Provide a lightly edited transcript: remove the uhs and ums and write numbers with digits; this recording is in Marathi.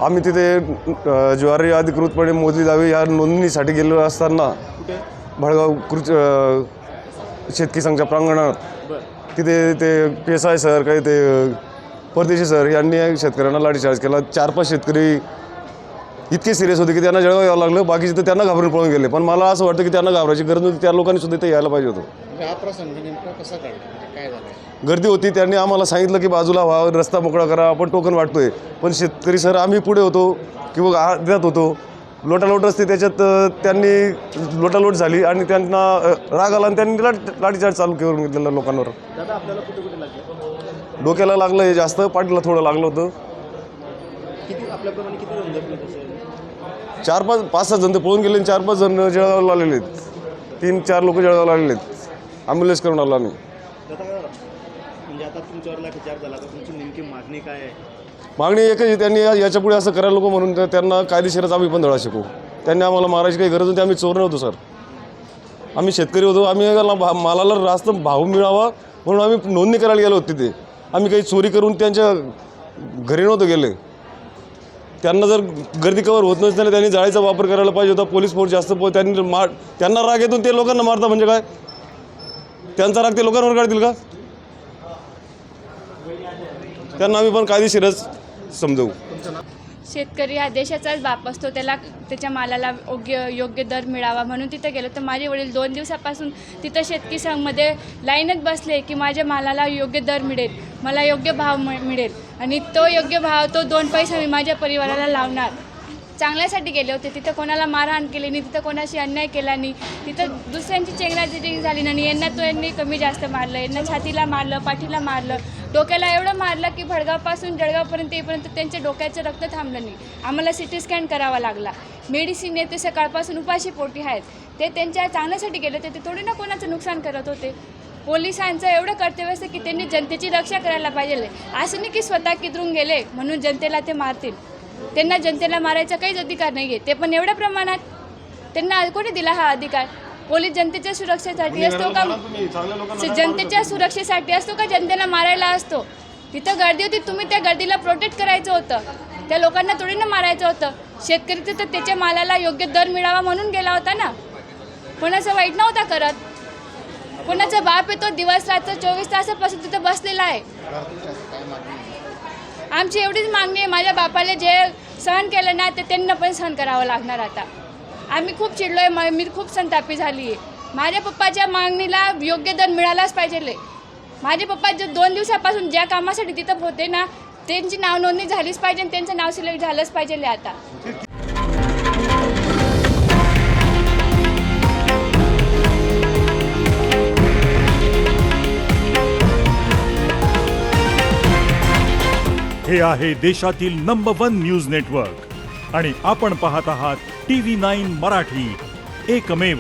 आम्ही तिथे ज्वारी अधिकृतपणे मोजली जावी या नोंदणीसाठी गेलेलो असताना भडगाव शेतकी संघच्या प्रांगणात तिथे ते पेसाय सर काही ते परदेशी सर यांनी शेतकऱ्यांना लाठीचार्ज केला। 4-5 शेतकरी इतके सिरियस होते की त्यांना जळगाव यावं लागलं, बाकीचे तर त्यांना घाबरून पळून गेले। पण मला असं वाटतं की त्यांना घाबरायची गरज नव्हती, त्या लोकांनी सुद्धा इथे यायला पाहिजे होतं। हा प्रसंग नेमका कसा काढला, काय झालं? गर्दी होती, त्यांनी आम्हाला सांगितलं की बाजूला व्हा, रस्ता मोकळा करा, आपण टोकन वाटतोय। पण शेतकरी सर आम्ही पुढे होतो किंवा आत होतो, लोटालोट असते त्याच्यात त्यांनी लोटालोट झाली आणि त्यांना राग आला आणि त्यांनी लाठीचार्ज चालू करून घेतलेला लोकांवर। दादा आपल्याला कुठे कुठे लागले? डोक्याला लागलं हे जास्त, पाठीला थोडं लागलं होतं। किती आपल्याप्रमाणे किती जण जखमी तसे? 5-6 जण तर पळून गेले आणि 4-5 जण जळगावला आलेले आहेत। 3-4 लोक जळगावला आलेले आहेत, ॲम्ब्युलन्स करून आलो आम्ही। दादा म्हणजे आता तुमच्यावर लाठीचार्ज झाला, तर तुमची नेमकी मागणी काय आहे? मागणी एकच आहे, त्यांनी याच्यापुढे असं करायला नको म्हणून त्यांना कायदेशीरच आम्ही पण धडा शिकू। त्यांनी आम्हाला मारायची काही गरज नव्हती, आम्ही चोर नव्हतो सर, आम्ही शेतकरी होतो। आम्ही मालाला रास्त भाव मिळावा म्हणून आम्ही नोंदणी करायला गेलो होतो तिथे। आम्ही काही चोरी करून त्यांच्या घरी नव्हतो गेले। त्यांना जर गर्दी कवर होत नसताना त्यांनी जाळीचा वापर करायला पाहिजे होता। पोलीस फोर्स जास्त त्यांना राग येतो ते लोकांना मारता म्हणजे काय? त्यांचा राग ते लोकांवर काढतील का? त्यांना आम्ही पण कायदेशीरच समजवू। शेतकरी हा देशाचाच बाप असतो, त्याला त्याच्या मालाला योग्य दर मिळावा म्हणून तिथे गेलो। तर माझे वडील 2 दिवसापासून तिथं शेतकी संघमध्ये लाईनच बसले की माझ्या मालाला योग्य दर मिळेल, मला योग्य भाव मिळेल आणि तो योग्य भाव, तो 2 पैसे मी माझ्या परिवाराला लावणार। चांगल्यासाठी गेले होते, तिथं कोणाला मारहाण केली नाही, तिथं कोणाशी अन्याय केला नाही, तिथं दुसऱ्यांची चेंगराचेंगरी झाली नाही। यांनी कमी जास्त मारलं, यांना छातीला मारलं, पाठीला मारलं, डोक्याला एवढं मारलं की भडगावपासून जळगावपर्यंत येईपर्यंत त्यांच्या डोक्याचं रक्त थांबलं नाही। आम्हाला CT स्कॅन करावा लागला। मेडिसिन ते सकाळपासून उपाशी पोटी आहेत, ते त्यांच्या चांगल्यासाठी गेले होते, ते थोडी ना कोणाचं नुकसान करत होते। पोलिसांचं एवढं कर्तव्य असतं की त्यांनी जनतेची रक्षा करायला पाहिजे। असं नाही की स्वतः किदरून गेले म्हणून जनतेला ते मारतील, त्यांना जनतेला मारायचा काहीच अधिकार नाही आहे। ते पण एवढ्या प्रमाणात त्यांना कोणी दिला हा अधिकार? पोलीस जनतेच्या सुरक्षेसाठी असतो का? जनतेच्या सुरक्षेसाठी असतो का जनतेला मारायला असतो? तिथं गर्दी होती, तुम्ही त्या गर्दीला प्रोटेक्ट करायचं होतं, त्या लोकांना थोडी ना मारायचं होतं। शेतकरी तर त्याच्या मालाला योग्य दर मिळावा म्हणून गेला होता ना, कोणाचं वाईट नव्हता करत। कोणाचा बाप आहे तो दिवस रात्र 24 तासापासून तिथं बसलेला आहे। आमची एवढीच मागणी आहे, माझ्या बापाला जे सहन केलं ना ते त्यांना पण सहन करावं लागणार। आता आम्ही खूप चिडलोय, मी खूप संतापी झाली आहे। माझ्या पप्पाच्या मागणीला योग्य दर मिळालाच पाहिजे। माझे पप्पा जे 2 दिवसापासून ज्या कामासाठी तिथं होते ना, त्यांची नाव नोंदणी झालीच पाहिजे, त्यांचं नाव सिलेक्ट झालंच पाहिजे आता। हे आहे देशातील नंबर 1 न्यूज नेटवर्क आणि आपण पाहत आहात TV9 मराठी, एकमेव।